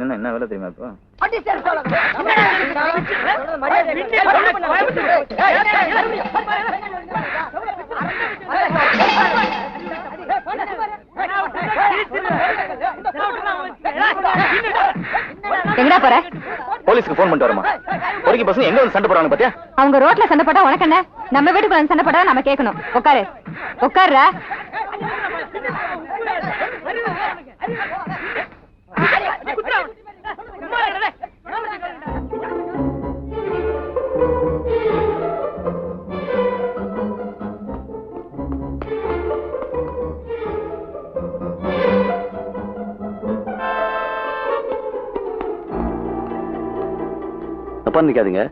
என்ன என்ன வேலை தெரியுமா இப்போ? எங்கடா போற? போலீஸ்க்கு போன் பண்ணிட்டு வரமா? பொறுக்கி பசங்க எங்க வந்து சண்டை போறாங்க பாத்தியா? அவங்க ரோட்ல சண்டை போட்டா உனக்கு என்ன? நம்ம வீட்டுக்குள்ள வந்து சண்டை போட்டா நம்ம கேட்கணும். உட்காரு உட்காருடா. தப்பா நிக்காதீங்க.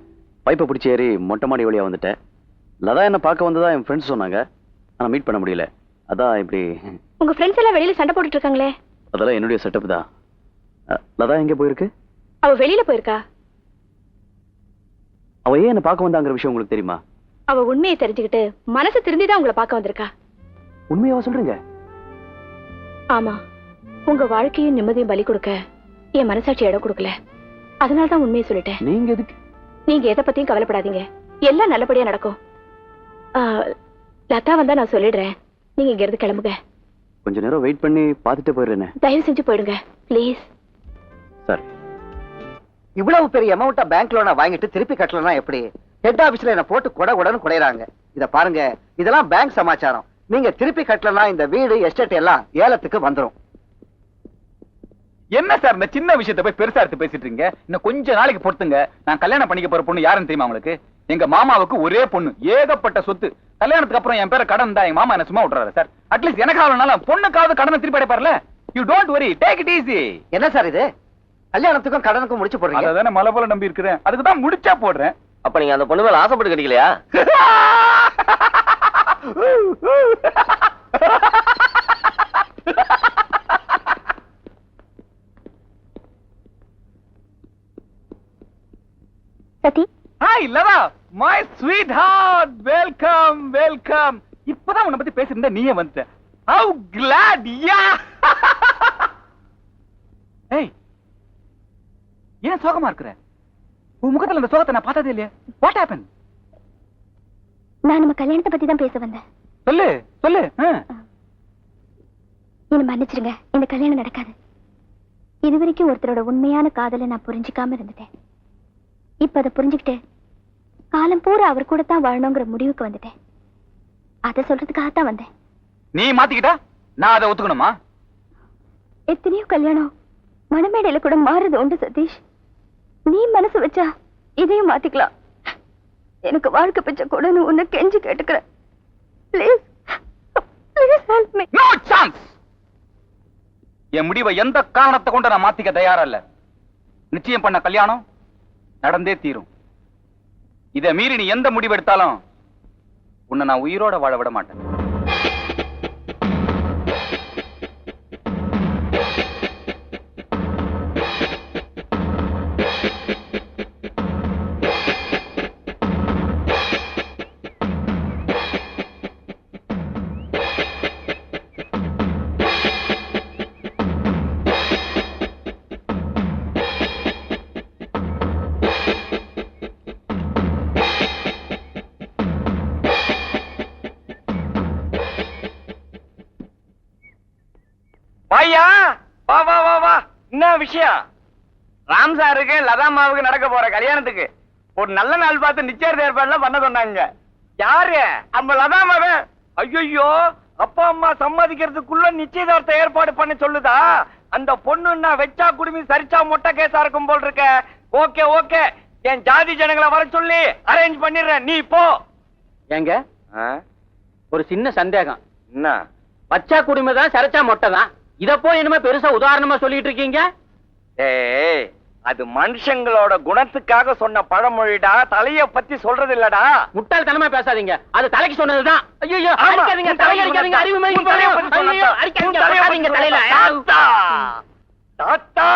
பைப்பை பிடிச்சி ஏறி மொட்டை மாடி வழியா வந்துட்டேன். லதா என்ன பார்க்க வந்ததா என் ஃப்ரெண்ட்ஸ் சொன்னாங்க. ஆனா மீட் பண்ண முடியல. அதான் இப்படி. உங்க ஃப்ரெண்ட்ஸ் எல்லாம் வெளியில சண்டை போட்டுட்டு இருக்காங்களே? அதெல்லாம் என்னுடைய செட்டப் தான். லதா எங்க போயிருக்கு? அவ வெளியில போயிருக்கா. அவ ஏன் என்ன பார்க்க வந்தாங்கிற விஷயம் உங்களுக்கு தெரியுமா? அவ உண்மையை தெரிஞ்சுக்கிட்டு மனசு திருந்திதான் உங்களை பார்க்க வந்திருக்கா. உண்மையாவா சொல்றீங்க? ஆமா, உங்க வாழ்க்கையும் நிம்மதியும் பலி கொடுக்க என் மனசாட்சி இடம் கொடுக்கல. அதனாலதான் உண்மையை சொல்லிட்டேன். நீங்க எதுக்கு? நீங்க எதை பத்தியும் கவலைப்படாதீங்க, எல்லாம் நல்லபடியா நடக்கும். லதா வந்தா நான் சொல்லிடுறேன். நீங்க இங்க இருந்து கிளம்புங்க. கொஞ்ச நேரம் வெயிட் பண்ணி பார்த்துட்டு போயிடுறேன். தயவு செஞ்சு போயிடுங்க ப்ளீஸ். சார், இவ்வளவு பெரிய அமௌண்ட்டா பேங்க் லோனை வாங்கிட்டு திருப்பி கட்டலன்னா எப்படி? ஹெட் ஆபீஸ்ல என்ன போட்டு கொடன்னு குடையறாங்க. இத பாருங்க, இதெல்லாம் பேங்க் சமாச்சாரம். நீங்க திருப்பி கட்டலன்னா இந்த வீடு எஸ்டேட் எல்லாம் ஏலத்துக்கு வந்துரும். என்ன சார் இந்த சின்ன விஷயத்தை போய் பெருசா எடுத்து பேசிட்டு இருக்கீங்க? இன்னும் கொஞ்ச நாளைக்கு பொறுத்துங்க. நான் கல்யாணம் பண்ணிக்க போற பொண்ணு யாருன்னு தெரியுமா உங்களுக்கு? எங்க மாமாவுக்கு ஒரே பொண்ணு, ஏகப்பட்ட சொத்து. கல்யாணத்துக்கு அப்புறம் என் பேரை கடன் தான் எங்க மாமா என்ன சும்மா விட்டுறாரு சார். அட்லீஸ்ட் எனக்கு ஆகலனாலும் பொண்ணுக்காவது கடனை திருப்பி அடைப்பார்ல. You don't worry, take it easy. என்ன சார் இது? கல்யாணத்துக்கும் கடனுக்கும் முடிச்சு போடுறீங்க? அதானே மலை போல நம்பி இருக்கிறேன், அதுக்கு தான் முடிச்சா போடுறேன். அப்ப நீங்க அந்த பொண்ணு மேல ஆசைப்பட்டு கிடைக்கலையா? சதி, hi Latha, my sweetheart, welcome welcome. இப்பதான் உன்னை பத்தி பேசிட்டு இருந்த, நீயே வந்துட்ட. How glad, yeah. ஏய், ஏன் சோகமா இருக்கிற? உன் முகத்துல அந்த சோகத்தை நான் பார்த்ததே இல்லையே. What happened? நான் நம்ம கல்யாணத்தை பத்தி தான் பேச வந்தேன். சொல்லு சொல்லு. என்ன மன்னிச்சிருங்க, இந்த கல்யாணம் நடக்காது. இதுவரைக்கும் ஒருத்தரோட உண்மையான காதலை நான் புரிஞ்சுக்காம இருந்துட்டேன். இப்ப அதை புரிஞ்சுக்கிட்டு காலம் பூரா அவர் கூட தான் வாழணுங்கிற முடிவுக்கு வந்துட்டேன். அதை சொல்றதுக்காகத்தான் வந்தேன். நீ மாத்திக்கிட்டா நான் அதை ஒத்துக்கணுமா? எத்தனையோ கல்யாணம் மணமேடையில கூட மாறுது உண்டு சதீஷ். நீ மனசு வச்சா இதையும் மாத்திக்கலாம். எனக்கு வாழ்க்கை பிச்சை கூட உன்னை கெஞ்சி கேட்டுக்கிறேன். Please please help me. No chance. என் முடிவை எந்த காரணத்தை கொண்டு நான் மாத்திக்க தயாரா இல்ல. நிச்சயம் பண்ண கல்யாணம் நடந்தே தீரும். இதை மீறி நீ எந்த முடிவு எடுத்தாலும் உன்னை நான் உயிரோட வாழ விட மாட்டேன். ஐயா, வா வா வா வா. என்ன விஷயம்? ராம் சாருக்கு லதாமாவுக்கு நடக்க போற கல்யாணத்துக்கு ஒரு நல்ல நாள் பார்த்து நிச்சயதார்த்த ஏற்பாடுலாம் பண்ண சொன்னாங்க. யாரு? நம்ம லதாமாவே. ஐயோ, அப்பா அம்மா சம்மதிக்கிறதுக்குள்ள நிச்சயதார்த்த ஏற்பாடு பண்ண சொல்லுதா? அந்த பொண்ணுன்னா வெச்சா குடுமி சரிச்சா மொட்டை கேசா இருக்கும் போல் இருக்க. ஓகே ஓகே, என் ஜாதி ஜனங்களை வர சொல்லி அரேஞ்ச் பண்ணிடுறேன், நீ போ. ஏங்க, ஒரு சின்ன சந்தேகம். என்ன? பச்சா குடிமை தான் சரிச்சா மொட்டை தான். இத போய் என்னமா பெருசா உதாரணமா சொல்லிட்டு இருக்கீங்க? ஏய், அது மனுஷங்களோட குணத்துக்காக சொன்ன பழமொழிடா, தலைய பத்தி சொல்றது இல்லடா. முட்டாள்தனமா பேசாதீங்க, அது தலைக்கு சொன்னதுதான். ஐயோ, அடிக்காதீங்க, தலையில அடிக்காதீங்க, அறிவு மாதிரி அடிக்காதீங்க தலையில. தாத்தா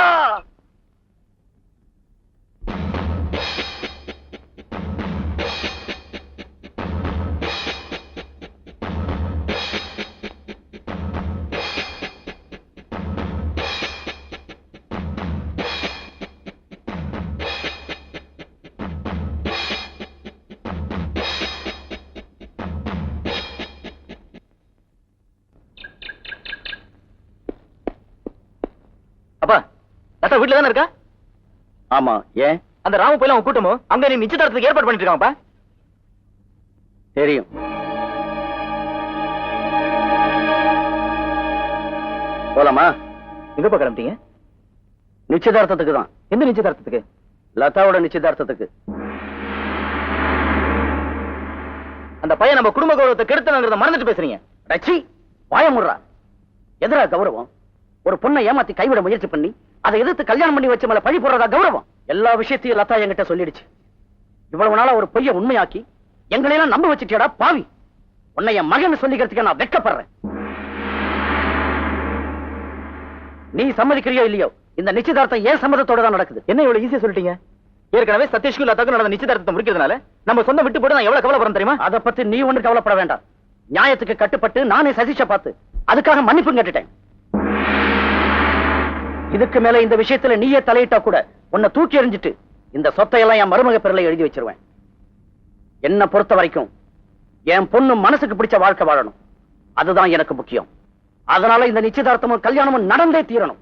லதா வீட்டுல தானே இருக்கா? ஆமா, ஏன்? அந்த ராமு போயில அவன் கூட்டமும் அங்க நீ நிச்சயதார்த்தத்துக்கு ஏற்பாடு பண்ணிட்டு இருக்காங்கப்பா. தெரியும். போலாமா? எங்கப்பா கிளம்பிட்டீங்க? நிச்சயதார்த்தத்துக்கு தான். எந்த நிச்சயதார்த்தத்துக்கு? லதாவோட நிச்சயதார்த்தத்துக்கு. அந்த பையன் நம்ம குடும்ப கௌரவத்தை கெடுத்தனங்கிறத மறந்துட்டு பேசுறீங்க. ரச்சி, வாய முடுறா. எதிரா கௌரவம்? ஒரு பொண்ணை ஏமாத்தி கைவிட முயற்சி பண்ணி அதை எதிர்த்து கல்யாணம் பண்ணி வச்சு மேல பழி போடுறதா கௌரவம்? எல்லா விஷயத்தையும் லதா என்கிட்ட சொல்லிடுச்சு. இவ்வளவு நாளா ஒரு பொய்ய உண்மையாக்கி எங்களையெல்லாம் நம்ப வச்சுட்டியாடா பாவி. உன்னை என் மகன் சொல்லிக்கிறதுக்கு நான் வெட்கப்படுறேன். நீ சம்மதிக்கிறியோ இல்லையோ, இந்த நிச்சயதார்த்தம் ஏன் சம்மதத்தோட தான் நடக்குது. என்ன இவ்வளவு ஈஸியா சொல்லிட்டீங்க? ஏற்கனவே சதீஷ்க்கு லதாக்கு நடந்த நிச்சயதார்த்தத்தை முடிக்கிறதுனால நம்ம சொந்த விட்டு போட்டு நான் எவ்வளவு கவலைப்படுறேன் தெரியுமா? அதை பத்தி நீ ஒண்ணு கவலைப்பட வேண்டாம். நியாயத்துக்கு கட்டுப்பட்டு நானே சதீஷை பார்த்து அதுக்காக மன்னிப்பு கேட்டுட்டேன். இதுக்கு மேல இந்த விஷயத்துல நீயே தலையிட்டா கூட உன்னை தூக்கி எறிஞ்சிட்டு இந்த சொத்தையெல்லாம் என் மருமக பேர்ல எழுதி வச்சிருவேன். என்ன பொறுத்த வரைக்கும் என் பொண்ணு மனசுக்கு பிடிச்ச வாழ்க்கை வாழணும், அதுதான் எனக்கு முக்கியம். அதனால இந்த நிச்சயதார்த்தமும் கல்யாணமும் நடந்தே தீரணும்.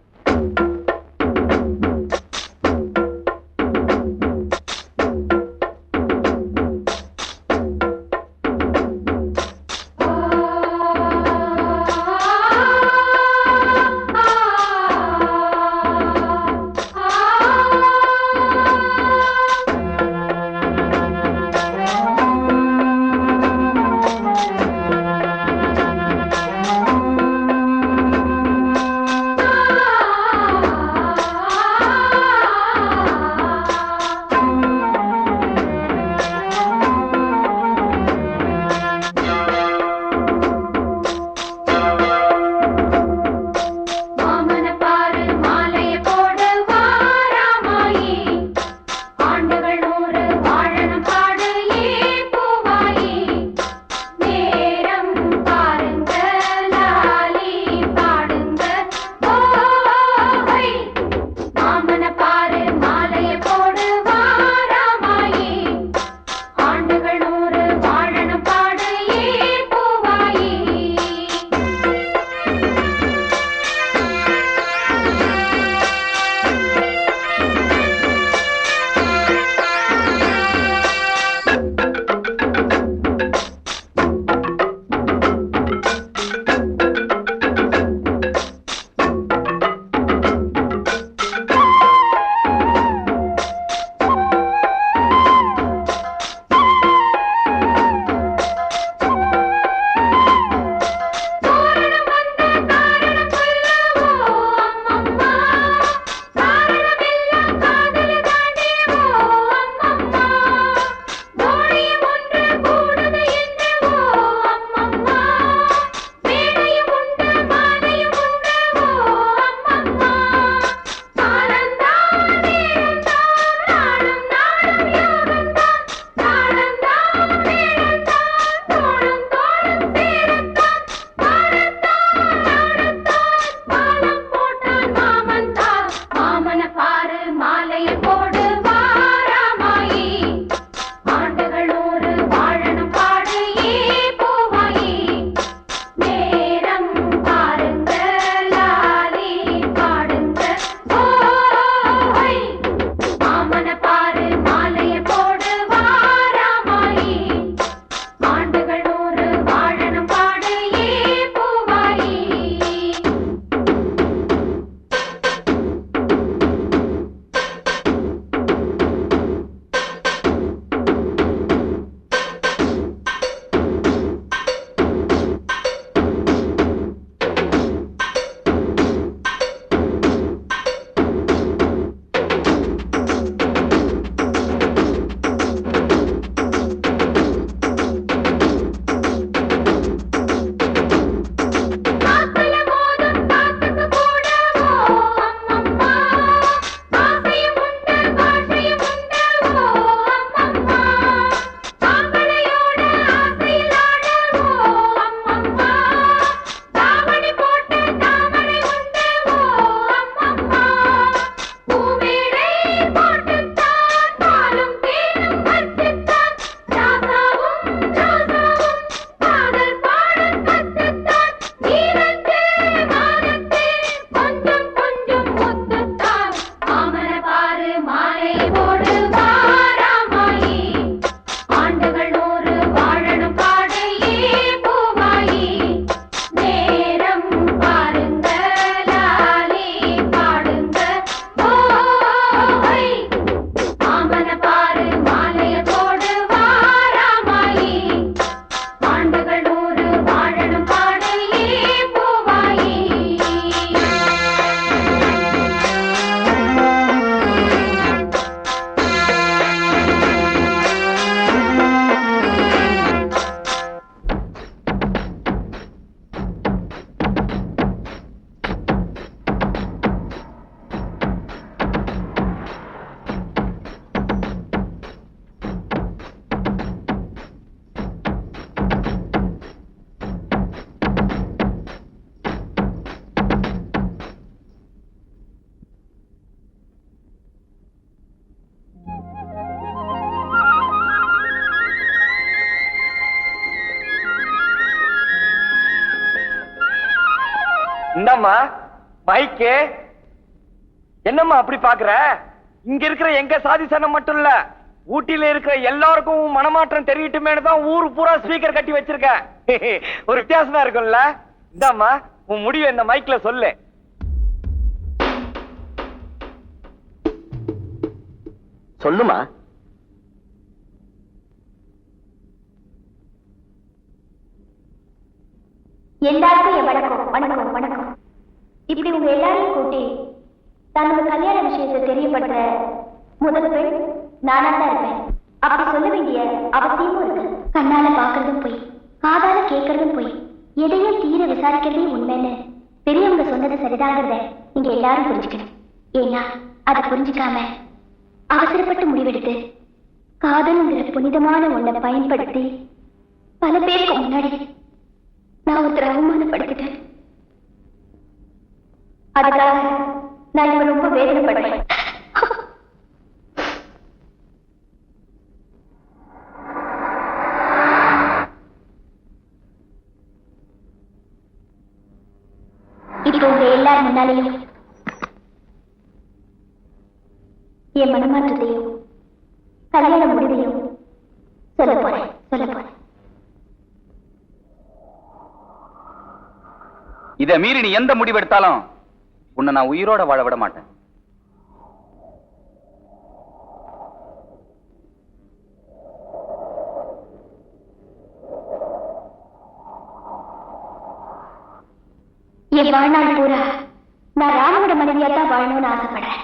இந்தாம்மா மைக்கு. என்னம்மா அப்படி பாக்குற? இங்க இருக்கிற எங்க சாதி சனம் மட்டும் இல்ல, ஊட்டியில இருக்கிற எல்லாருக்கும் மனமாற்றம் தெரியட்டுமேனு தான் ஊரு பூரா ஸ்பீக்கர் கட்டி வச்சிருக்கேன். ஒரு வித்தியாசமா இருக்கும்ல. இந்தாம்மா உன் முடிவை இந்த மைக்ல சொல்லு. சொல்லுமா. எல்லாருக்கும் என் வணக்கம் வணக்கம் வணக்கம். இப்படி உங்க எல்லாரையும் கூட்டி தன்னோட கல்யாண விஷயத்தை தெரியப்படுற முதல் பெண் நானா தான் இருப்பேன். அப்படி சொல்ல வேண்டிய அவசியமும் இருக்கு. கண்ணால பாக்குறதும் போய், காதால கேட்கறதும் போய், எதையும் தீர விசாரிக்கிறதே உண்மைன்னு பெரியவங்க சொன்னது சரிதாங்கிறத நீங்க எல்லாரும் புரிஞ்சுக்கணும். ஏன்னா அதை புரிஞ்சுக்காம அவசரப்பட்டு முடிவெடுத்து காதல்ங்கிற புனிதமான ஒன்றை பயன்படுத்தி பல பேருக்கு முன்னாடி நான் ஒருத்தர் அவமானப்படுத்திட்டேன். அதுக்காக நான் இப்ப ரொம்ப வேதனைப்படுறேன். இப்போ உங்க எல்லாரும் முன்னாலேயும் என் மனமாற்றத்தையும் கல்யாண முடிவையும் சொல்ல போறேன். இதை மீறி நீ எந்த முடிவு எடுத்தாலும் உன்னை நான் உயிரோட வாழ விட மாட்டேன். என் வாழ்நாள் பூரா நான் ராமோட மனைவியா தான் வாழணும்னு ஆசைப்படுறேன்.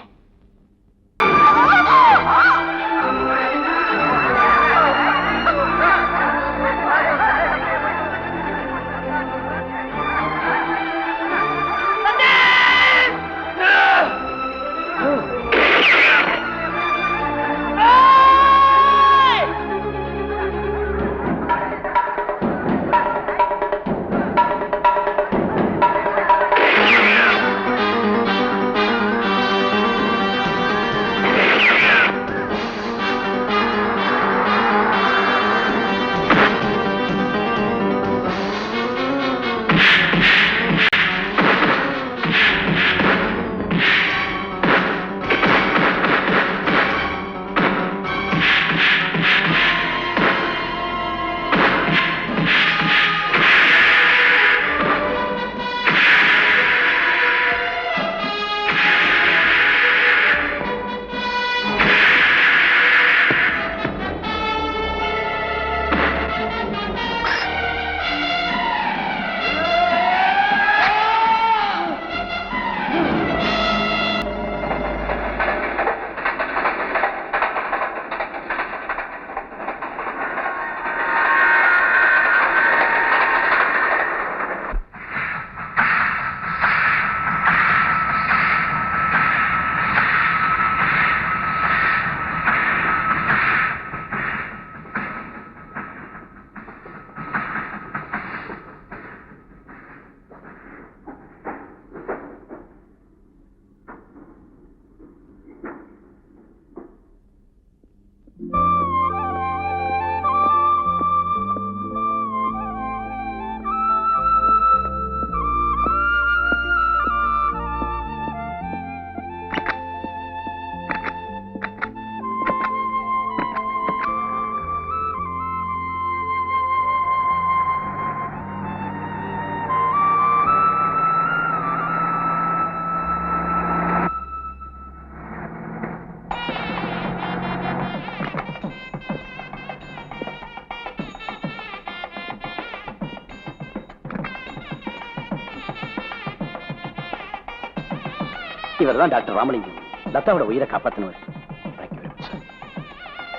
இவர்தான் டாக்டர் ராமலிங்கம், லதாவோட உயிரை காப்பாத்தினவர்.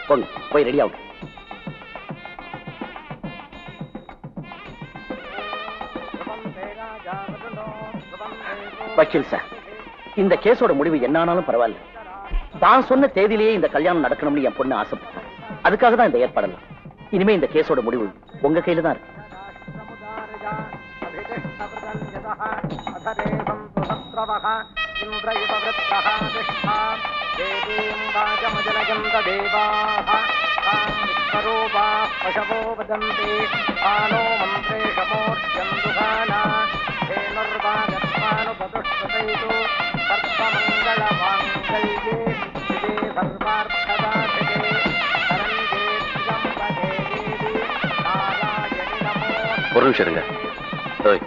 போங்க, போய் ரெடி ஆகுங்க. வக்கீல் சார், இந்த கேஸோட முடிவு என்ன ஆனாலும் பரவாயில்ல. தான் சொன்ன தேதியிலேயே இந்த கல்யாணம் நடக்கணும்னு என் பொண்ணு ஆசைப்பட்டார். அதுக்காக தான் இந்த ஏற்பாடெல்லாம். இனிமே இந்த கேஸோட முடிவு உங்க கையில தான் இருக்கு. पशवो वदन्ति आनो मन्त्रेशमोर्जं दुहाना धेनुर्वागत्मानो ஒரு நிமிஷம் இருங்க. ஓய்.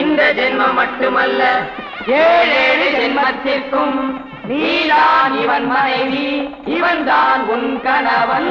இந்த ஜென்மம் மட்டுமல்ல 7 ஜென்மத்திற்கும் நீதான் இவன் மனைவி, இவன் தான் உன் கணவன்.